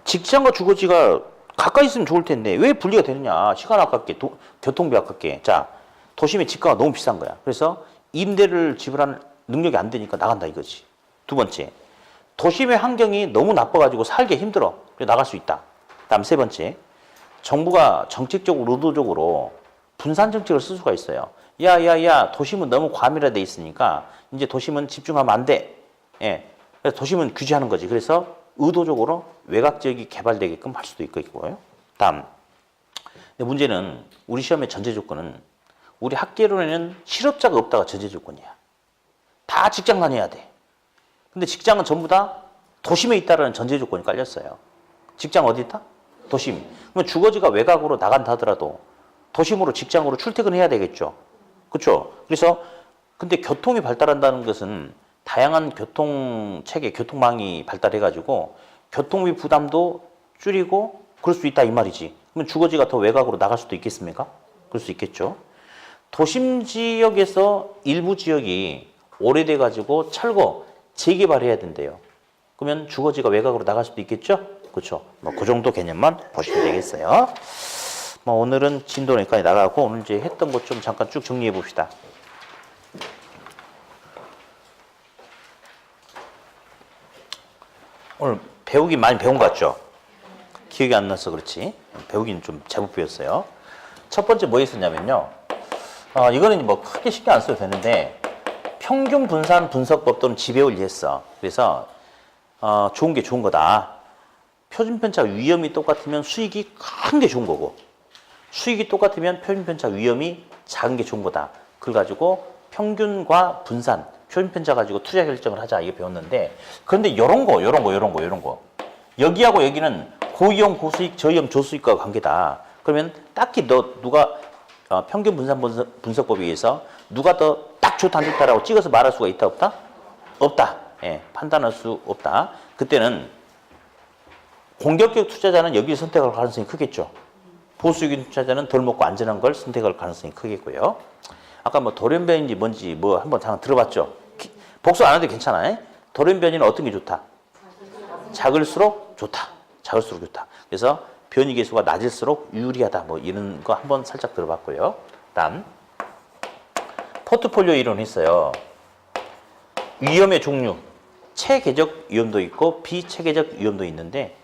직장과 주거지가 가까이 있으면 좋을 텐데 왜 분리가 되느냐. 시간 아깝게, 교통비 아깝게. 자, 도심의 집가가 너무 비싼 거야. 그래서 임대를 지불하는 능력이 안 되니까 나간다 이거지. 두 번째, 도심의 환경이 너무 나빠가지고 살기 힘들어. 그래서 나갈 수 있다. 다음 세 번째, 정부가 정책적으로 의도적으로 분산 정책을 쓸 수가 있어요. 야야야, 도심은 너무 과밀화돼 있으니까 이제 도심은 집중하면 안 돼. 예, 그래서 도심은 규제하는 거지. 그래서 의도적으로 외곽 지역이 개발되게끔 할 수도 있고요. 다음, 근데 문제는 우리 시험의 전제 조건은 우리 학계론에는 실업자가 없다가 전제 조건이야. 다 직장 다녀야 돼. 근데 직장은 전부 다 도심에 있다라는 전제 조건이 깔렸어요. 직장 어디 있다? 도심. 그러면 주거지가 외곽으로 나간다 하더라도 도심으로 직장으로 출퇴근해야 되겠죠. 그렇죠? 그래서 근데 교통이 발달한다는 것은 다양한 교통체계, 교통망이 발달해가지고 교통비 부담도 줄이고 그럴 수 있다 이 말이지. 그러면 주거지가 더 외곽으로 나갈 수도 있겠습니까? 그럴 수 있겠죠. 도심 지역에서 일부 지역이 오래돼가지고 철거, 재개발해야 된대요. 그러면 주거지가 외곽으로 나갈 수도 있겠죠? 그렇죠. 뭐 그 정도 개념만 보시면 되겠어요. 뭐 오늘은 진도 여기까지 나가고 오늘 이제 했던 것 좀 잠깐 쭉 정리해 봅시다. 오늘 배우긴 많이 배운 것 같죠? 기억이 안 나서 그렇지. 배우긴 좀 제법 배웠어요. 첫 번째 뭐 있었냐면요. 이거는 뭐 크게 신경 안 써도 되는데 평균 분산 분석법 또는 지배율 이해했어. 그래서 좋은 게 좋은 거다. 표준편차 위험이 똑같으면 수익이 큰 게 좋은 거고 수익이 똑같으면 표준편차 위험이 작은 게 좋은 거다. 그걸 가지고 평균과 분산, 표준편차 가지고 투자 결정을 하자 이거 배웠는데 그런데 요런 거 여기하고 여기는 고위험 고수익 저위험 저수익과 관계다. 그러면 딱히 누가 평균 분산 분석법에 의해서 누가 더 딱 좋다 안 좋다라고 찍어서 말할 수가 있다 없다? 없다. 예, 판단할 수 없다. 그때는 공격적 투자자는 여기를 선택할 가능성이 크겠죠. 보수적인 투자자는 덜 먹고 안전한 걸 선택할 가능성이 크겠고요. 아까 뭐 돌연변인지 뭔지 뭐 한번 잠깐 들어봤죠. 복수 안 해도 괜찮아요. 돌연변이는 어떤 게 좋다? 작을수록 좋다. 작을수록 좋다. 그래서 변이 계수가 낮을수록 유리하다. 뭐 이런 거 한번 살짝 들어봤고요. 다음 포트폴리오 이론 했어요. 위험의 종류, 체계적 위험도 있고 비체계적 위험도 있는데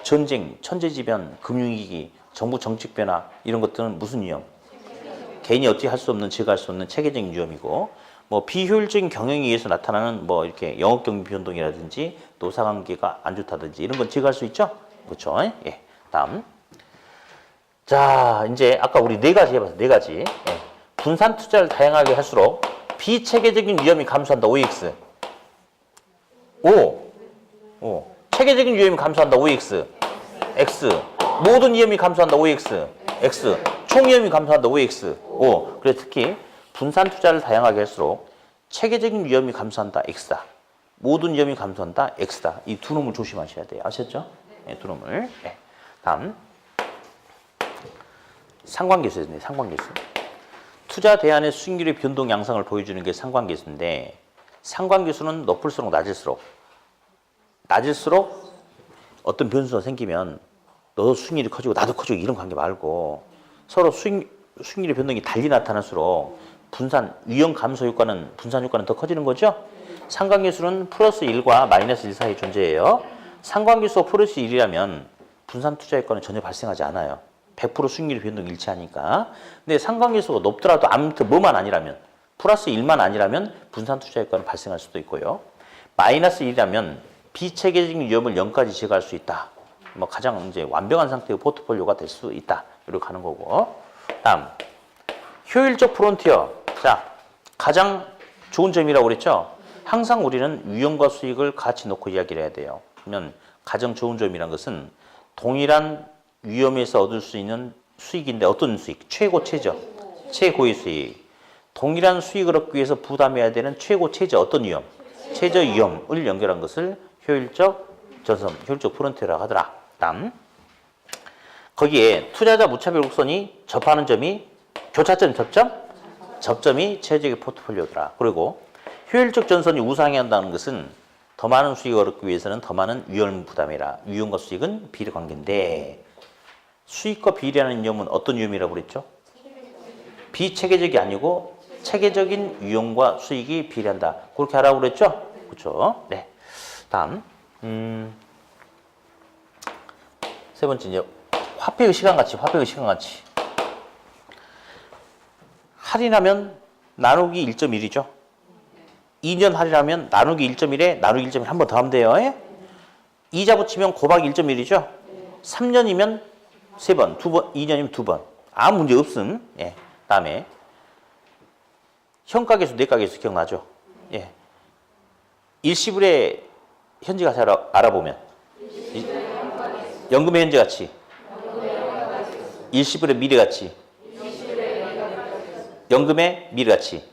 전쟁, 천재지변, 금융위기, 정부 정책 변화 이런 것들은 무슨 위험? 개인이 어떻게 할 수 없는, 제거할 수 없는 체계적인 위험이고 뭐 비효율적인 경영에 의해서 나타나는 뭐 이렇게 영업 경비 변동이라든지 노사 관계가 안 좋다든지 이런 건 제거할 수 있죠? 그렇죠? 예. 다음. 자, 이제 아까 우리 네 가지 해봤어요. 네 가지. 예. 분산 투자를 다양하게 할수록 비체계적인 위험이 감소한다. OX. O. 체계적인 위험이 감소한다. OX. X. 모든 위험이 감소한다. OX. X. 총 위험이 감소한다. OX. O. 그래서 특히 분산 투자를 다양하게 할수록 체계적인 위험이 감소한다. X다. 모든 위험이 감소한다. X다. 이 두 놈을 조심하셔야 돼요. 아셨죠? 네, 두 놈을. 네. 다음. 상관계수였네. 상관계수. 투자 대안의 수익률의 변동 양상을 보여주는 게 상관계수인데 상관계수는 높을수록 낮을수록 어떤 변수가 생기면 너도 수익률이 커지고 나도 커지고 이런 관계 말고 서로 수익률의 변동이 달리 나타날수록 위험 감소 효과는 분산 효과는 더 커지는 거죠. 상관계수는 플러스 1과 마이너스 1 사이 존재해요. 상관계수가 플러스 1이라면 분산 투자 효과는 전혀 발생하지 않아요. 100% 수익률의 변동이 일치하니까. 근데 상관계수가 높더라도 아무튼 뭐만 아니라면 플러스 1만 아니라면 분산 투자 효과는 발생할 수도 있고요. 마이너스 1이라면 비체계적인 위험을 0까지 제거할 수 있다. 뭐 가장 이제 완벽한 상태의 포트폴리오가 될 수 있다. 이렇게 가는 거고. 다음. 효율적 프론티어. 자, 가장 좋은 점이라고 그랬죠? 항상 우리는 위험과 수익을 같이 놓고 이야기를 해야 돼요. 그러면 가장 좋은 점이란 것은 동일한 위험에서 얻을 수 있는 수익인데 어떤 수익? 최고체죠. 최고의 수익. 동일한 수익을 얻기 위해서 부담해야 되는 최고체제 어떤 위험? 최저 위험을 연결한 것을 효율적 전선, 효율적 프론티어라고 하더라. 다음. 거기에 투자자 무차별 곡선이 접하는 점이 교차점 접점? 접점이 최적의 포트폴리오더라. 그리고 효율적 전선이 우상향한다는 것은 더 많은 수익을 얻기 위해서는 더 많은 위험 부담이라. 위험과 수익은 비례 관계인데 수익과 비례하는 위험은 어떤 위험이라고 그랬죠? 비체계적이 아니고 체계적인 위험과 수익이 비례한다. 그렇게 하라고 그랬죠? 그렇죠? 네. 다음 세 번째 이제 화폐의 시간가치. 할인하면 나누기 1.1이죠. 2년 할인하면 나누기 1.1에 나누기 1.1 한 번 더 하면 돼요. 이자 붙이면 곱하기 1.1이죠. 3년이면 3번, 2번, 2년이면 2번. 아무 문제 없음. 예. 다음에 현가계수, 내가계수 기억나죠? 예. 일시불의 현재가치 알아보면 연금의 현재가치, 일시불의 미래가치, 연금의 미래가치.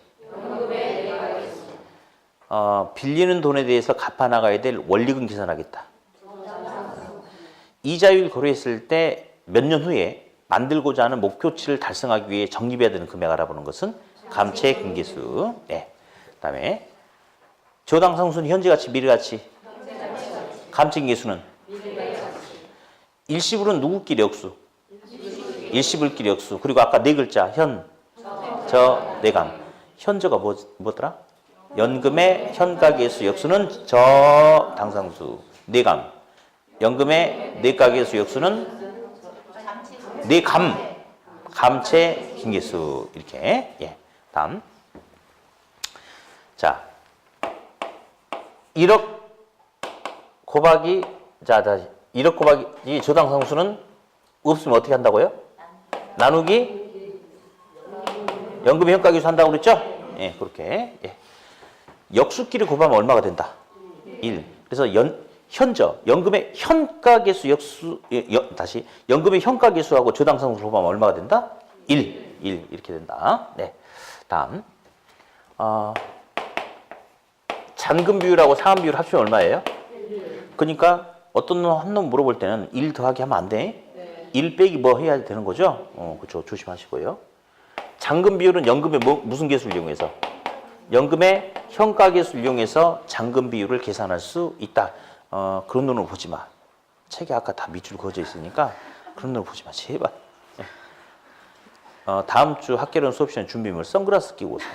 빌리는 돈에 대해서 갚아나가야 될 원리금 계산하겠다. 이자율 고려했을 때 몇 년 후에 만들고자 하는 목표치를 달성하기 위해 적립해야 되는 금액 알아보는 것은 감채 근계수. 네. 그다음에 저당 상수는 현재가치, 미래가치. 감채 근계수는 일시불은 누구끼리 역수? 일시불끼리 역수. 그리고 아까 네 글자 현, 저, 내감. 현저가 뭐더라? 연금의 현가계수 역수는 저 당상수. 내감. 연금의 내가계수 역수는 내감. 감채 긴계수. 이렇게. 예. 다음. 자. 1억 곱하기 1억 곱하기 저당 상수는 없으면 어떻게 한다고요? 나누기 연금의 현가계수 한다고 그랬죠? 예, 그렇게. 예. 역수끼리 곱하면 얼마가 된다? 1. 그래서 연금의 현가계수 다시 연금의 현가계수하고 저당상수 곱하면 얼마가 된다? 1 이렇게 된다. 네. 다음. 잔금 비율하고 상환 비율 합치면 얼마예요? 그러니까 어떤 놈 한 놈 물어볼 때는 1 더하기 하면 안 돼. 1 빼기 뭐 해야 되는 거죠? 그렇죠. 조심하시고요. 잔금 비율은 연금의 무슨 계수를 이용해서? 연금의 현가계수를 이용해서 잔금 비율을 계산할 수 있다. 그런 놈을 보지 마. 책에 아까 다 밑줄 그어져 있으니까 그런 놈을 보지 마. 제발. 다음 주 학계론 수업 시간 준비물 선글라스 끼고 오세요.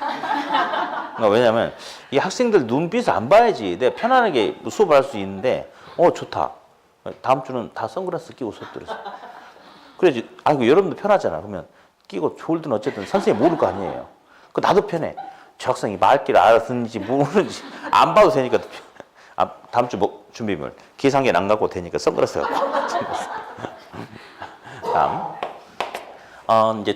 왜냐면 이 학생들 눈빛을 안 봐야지 내가 편안하게 수업을 할 수 있는데 좋다. 다음 주는 다 선글라스 끼고 수업 들으세요. 그래야지 여러분도 편하잖아. 그러면 끼고 졸든 어쨌든 선생님 모를 거 아니에요. 나도 편해. 저 학생이 말귀를 알아듣는지 모르는지 안 봐도 되니까 다음 주 준비물 계산기는 안 갖고 되니까 선글라스 갖고. 다음 이제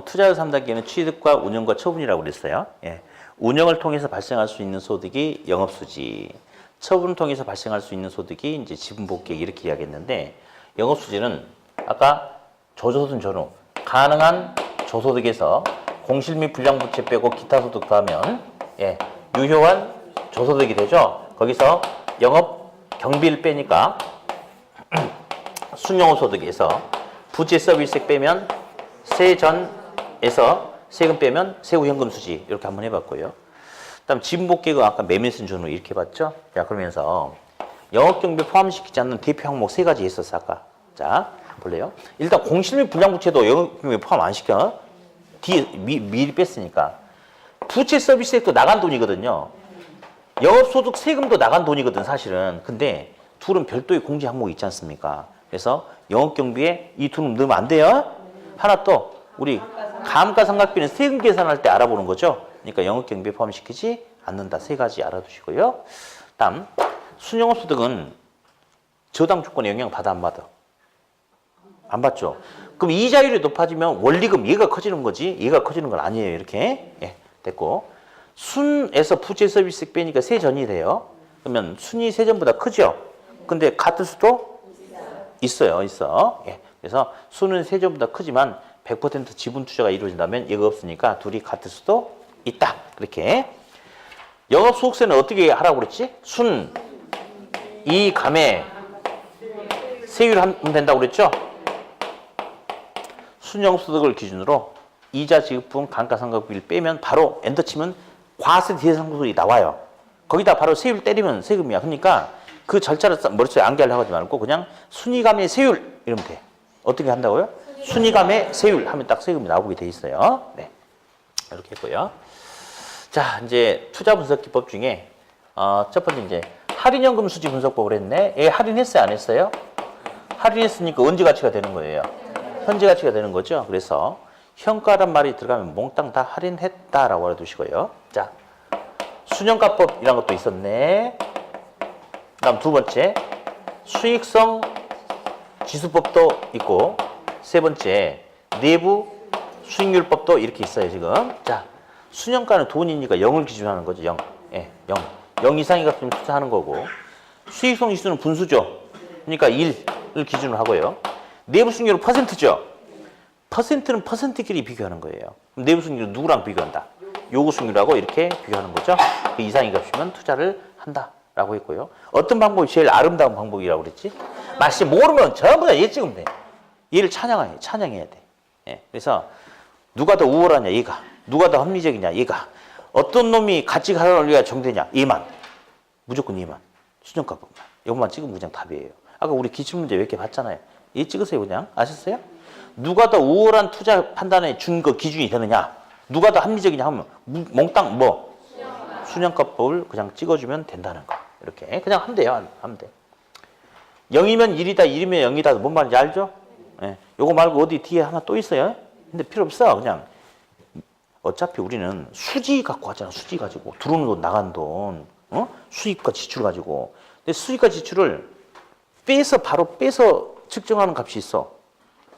투자율 3단계는 취득과 운영과 처분이라고 그랬어요. 예. 운영을 통해서 발생할 수 있는 소득이 영업수지, 처분을 통해서 발생할 수 있는 소득이 이제 지분복귀 이렇게 이야기했는데 영업수지는 아까 조조소득 전후 가능한 조소득에서 공실 및 불량부채 빼고 기타 소득 더하면 유효한 조소득이 되죠. 거기서 영업 경비를 빼니까 순영업소득에서 부채 서비스액 빼면 세전에서 세금 빼면 세후 현금 수지 이렇게 한번 해봤고요. 그다음 지분복귀가 아까 매매순 전후 이렇게 봤죠. 자 그러면서 영업 경비 포함시키지 않는 대표 항목 3가지 있었어 아까. 자 볼래요? 일단 공실 및 불량부채도 영업 경비 포함 안 시켜. 뒤에 미리 뺐으니까. 부채 서비스액도 나간 돈이거든요. 영업소득 세금도 나간 돈이거든 사실은. 근데 둘은 별도의 공제 항목이 있지 않습니까? 그래서 영업경비에 이 둘은 넣으면 안 돼요. 하나 또 우리 감가상각비는 세금 계산할 때 알아보는 거죠. 그러니까 영업경비에 포함시키지 않는다. 3가지 알아두시고요. 다음 순영업소득은 저당 조건에 영향 받아 안 받아? 안 받죠. 그럼 이자율이 높아지면 원리금 얘가 커지는 거지 얘가 커지는 건 아니에요. 이렇게 됐고 순에서 부채 서비스 빼니까 세전이 돼요. 그러면 순이 세전보다 크죠. 근데 같을 수도 있어요. 그래서 순은 세전보다 크지만 100% 지분 투자가 이루어진다면 얘가 없으니까 둘이 같을 수도 있다. 그렇게 영업소득세는 어떻게 하라고 그랬지? 순, 이, 감에 세율 하면 된다고 그랬죠? 순영소득을 기준으로 이자 지급분 감가상각비를 빼면 바로 엔터 치면 과세 대상분이 나와요. 거기다 바로 세율 때리면 세금이야. 그러니까 그 절차를 머릿속에 암기하려고 하지 말고 그냥 순위감의 세율 이러면 돼. 어떻게 한다고요? 순위감의 세율 하면 딱 세금이 나오게 돼 있어요. 네. 이렇게 했고요. 자, 이제 투자 분석 기법 중에 첫 번째 이제 할인연금 수지 분석법을 했네. 얘 할인했어요, 안 했어요? 할인했으니까 언제 가치가 되는 거예요? 현재 가치가 되는 거죠. 그래서 현가란 말이 들어가면 몽땅 다 할인했다라고 알아두시고요. 자, 순영가법 이런 것도 있었네. 그다음 두 번째 수익성 지수법도 있고 세 번째 내부 수익률법도 이렇게 있어요 지금. 자, 순영가는 돈이니까 0을 기준으로 하는 거죠. 0. 예, 0. 0 이상이 값이면 투자하는 거고 수익성 지수는 분수죠. 그러니까 1을 기준으로 하고요. 내부 수익률은 퍼센트죠. 퍼센트는 퍼센트끼리 비교하는 거예요. 그럼 내부 수익률은 누구랑 비교한다? 요구 수익률하고 이렇게 비교하는 거죠. 그 이상이 값이면 투자를 한다라고 했고요. 어떤 방법이 제일 아름다운 방법이라고 그랬지? 마치 모르면 전부 다 얘 찍으면 돼. 얘를 찬양해야 돼. 예, 그래서 누가 더 우월하냐 얘가, 누가 더 합리적이냐 얘가, 어떤 놈이 가치가 하나가 정되냐 얘만, 무조건 얘만, 수정가법만. 이것만 찍으면 그냥 답이에요. 아까 우리 기출문제 몇 개 봤잖아요. 얘 찍으세요 그냥. 아셨어요? 누가 더 우월한 투자 판단에 준 거 기준이 되느냐, 누가 더 합리적이냐 하면 몽땅 뭐 수정가법을 그냥 찍어주면 된다는 거. 이렇게 그냥 하면 돼요. 하면 돼. 0이면 1이다, 1이면 0이다. 뭔 말인지 알죠? 예. 요거 말고 어디 뒤에 하나 또 있어요? 근데 필요 없어. 그냥 어차피 우리는 수지 갖고 하잖아. 수지 가지고 들어오는 돈, 나간 돈, 수입과 지출 가지고. 근데 수입과 지출을 바로 빼서 측정하는 값이 있어.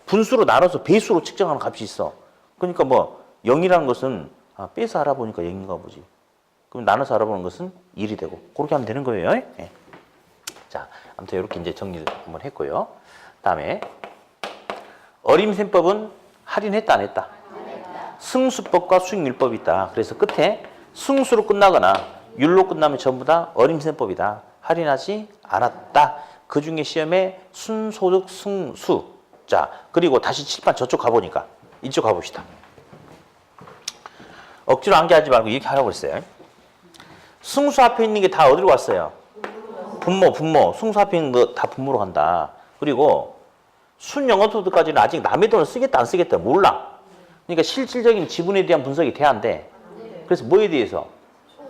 분수로 나눠서 배수로 측정하는 값이 있어. 그러니까 뭐 0이라는 것은 빼서 알아보니까 0인가 보지. 그럼 나눠서 알아보는 것은 1이 되고 그렇게 하면 되는 거예요. 예. 자, 아무튼 이렇게 이제 정리를 한번 했고요. 다음에 어림셈법은 할인했다 안 했다? 승수법과 수익률법이 있다. 그래서 끝에 승수로 끝나거나 율로 끝나면 전부 다 어림셈법이다. 할인하지 않았다. 그 중에 시험에 순소득 승수. 자, 그리고 다시 칠판 저쪽 가보니까 이쪽 가봅시다. 억지로 암기하지 말고 이렇게 하라고 했어요. 승수 앞에 있는 게 다 어디로 갔어요? 분모. 승수 앞에 있는 거 다 분모로 간다. 그리고 순영업소득까지는 아직 남의 돈을 쓰겠다 안 쓰겠다 몰라. 그러니까 실질적인 지분에 대한 분석이 돼야 안 돼. 그래서 뭐에 대해서?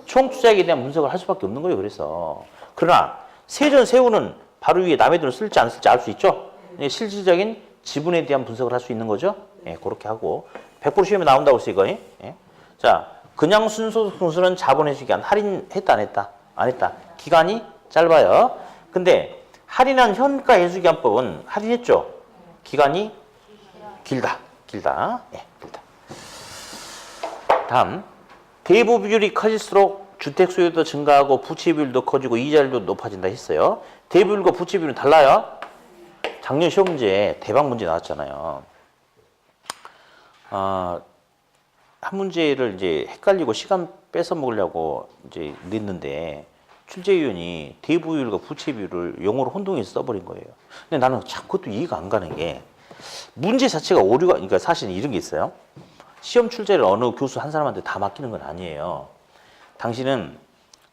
총투자액에 대한 분석을 할 수밖에 없는 거예요. 그래서 그러나 세전 세우는 바로 위에 남의 돈을 쓸지 안 쓸지 알 수 있죠. 실질적인 지분에 대한 분석을 할 수 있는 거죠. 예, 그렇게 하고 100% 시험에 나온다고 했어요. 이거. 예. 자, 그냥 순소득 승수는 자본회수 기간 할인했다 안 했다? 안 했다. 기간이 짧아요. 근데 할인한 현가 회수기간법은 할인했죠. 기간이 길다. 예, 길다. 다음 대부 비율이 커질수록 주택 수요도 증가하고 부채 비율도 커지고 이자율도 높아진다 했어요. 대부 비율과 부채 비율은 달라요. 작년 시험 문제에 대박 문제 나왔잖아요. 한 문제를 이제 헷갈리고 시간 뺏어 먹으려고 이제 냈는데 출제위원이 대부 비율과 부채 비율을 영어로 혼동해서 써버린 거예요. 근데 나는 참 그것도 이해가 안 가는 게 문제 자체가 오류가, 그러니까 사실은 이런 게 있어요. 시험 출제를 어느 교수 한 사람한테 다 맡기는 건 아니에요. 당신은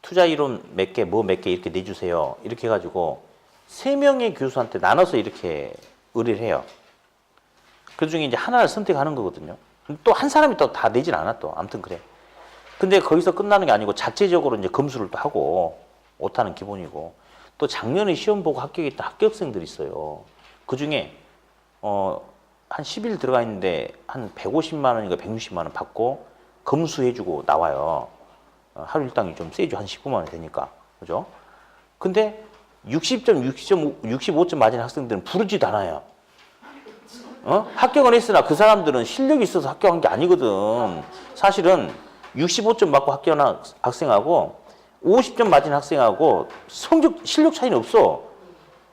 투자 이론 몇 개, 뭐 몇 개 이렇게 내주세요. 이렇게 해가지고 3명의 교수한테 나눠서 이렇게 의뢰를 해요. 그 중에 이제 하나를 선택하는 거거든요. 또 한 사람이 또 다 내진 않아 또. 아무튼 그래. 근데 거기서 끝나는 게 아니고 자체적으로 이제 검수를 또 하고 오타는 기본이고 또 작년에 시험 보고 합격했던 합격생들이 있어요. 그 중에 한 10일 들어가 있는데 한 150만 원인가 160만 원 받고 검수해주고 나와요. 하루 일당이 좀 세죠. 한 19만 원 되니까. 그죠? 근데 60점, 65점 맞은 학생들은 부르지도 않아요. 합격은 했으나 그 사람들은 실력이 있어서 합격한 게 아니거든. 사실은 65점 맞고 합격한 학생하고 50점 맞은 학생하고 실력 차이는 없어.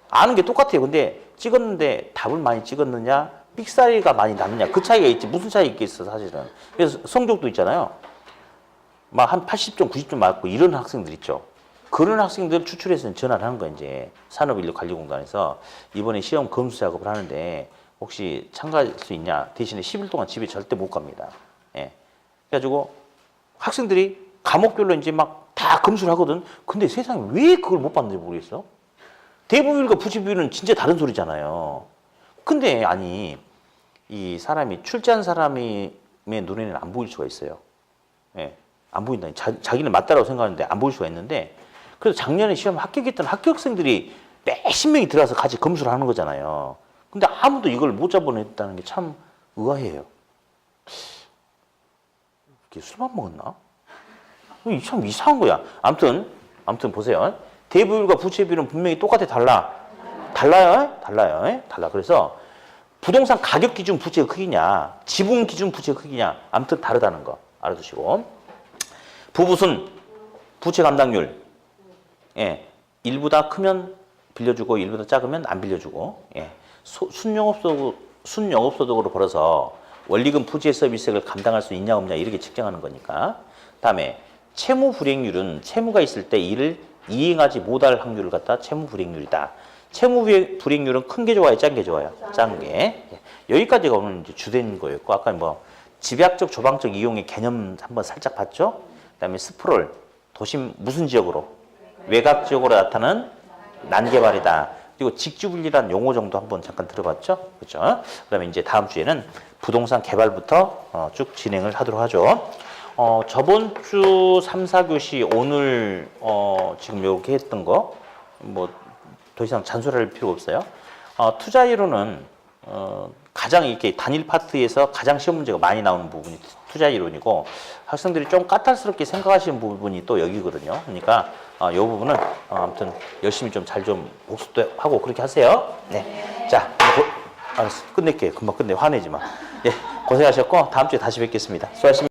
아는 게 똑같아요. 근데 찍었는데 답을 많이 찍었느냐, 삑사리가 많이 났느냐, 그 차이가 있지. 무슨 차이가 있겠어, 사실은. 그래서 성적도 있잖아요. 막 한 80점, 90점 맞고 이런 학생들 있죠. 그런 학생들 추출해서 전화를 하는 거야, 이제. 산업인력관리공단에서 이번에 시험 검수 작업을 하는데 혹시 참가할 수 있냐? 대신에 10일 동안 집에 절대 못 갑니다. 예. 그래가지고 학생들이 과목별로 이제 막 다 검수를 하거든. 근데 세상에 왜 그걸 못 봤는지 모르겠어. 대부비율과 부지비율은 진짜 다른 소리잖아요. 근데 아니 이 사람이 출제한 사람의 눈에는 안 보일 수가 있어요. 예. 안 보인다. 자기는 맞다라고 생각하는데 안 보일 수가 있는데 그래서 작년에 시험 합격했던 학교학생들이 몇십 명이 들어와서 같이 검수를 하는 거잖아요. 근데 아무도 이걸 못 잡아냈다는 게 참 의아해요. 이렇게 술만 먹었나? 참 이상한 거야. 아무튼 보세요. 대부율과 부채비율은 분명히 똑같아. 달라요. 달라. 그래서 부동산 가격 기준 부채의 크기냐, 지분 기준 부채의 크기냐, 아무튼 다르다는 거 알아두시고. 부부순 부채 감당률. 예. 일보다 크면 빌려주고 일보다 작으면 안 빌려주고. 예. 순영업소득으로 벌어서 원리금 부채 서비스를 감당할 수 있냐 없냐 이렇게 측정하는 거니까. 다음에 채무 불이행률은 채무가 있을 때 이를 이행하지 못할 확률을 갖다 채무 불이행률이다. 채무 불이행률은 큰 게 좋아요, 작은 게 좋아요? 작은 게. 여기까지가 오늘 이제 주된 거였고, 아까 뭐 집약적 조방적 이용의 개념 한번 살짝 봤죠? 그다음에 스프롤 도심 무슨 지역으로? 외곽 지역으로 나타나는 난개발이다. 그리고 직주분리란 용어 정도 한번 잠깐 들어봤죠? 그렇죠? 그다음에 이제 다음 주에는 부동산 개발부터 쭉 진행을 하도록 하죠. 저번 주 3, 4교시 오늘 지금 이렇게 했던 거 뭐 더 이상 잔소리할 필요가 없어요. 투자 이론은 가장 이렇게 단일 파트에서 가장 시험 문제가 많이 나오는 부분이 투자 이론이고 학생들이 좀 까탈스럽게 생각하시는 부분이 또 여기거든요. 그러니까 이 부분은 아무튼 열심히 좀 잘 좀 복습도 하고 그렇게 하세요. 네, 자 알았어 끝낼게요. 금방 끝내. 화내지 마. 예, 고생하셨고 다음 주에 다시 뵙겠습니다. 수고하셨습니다.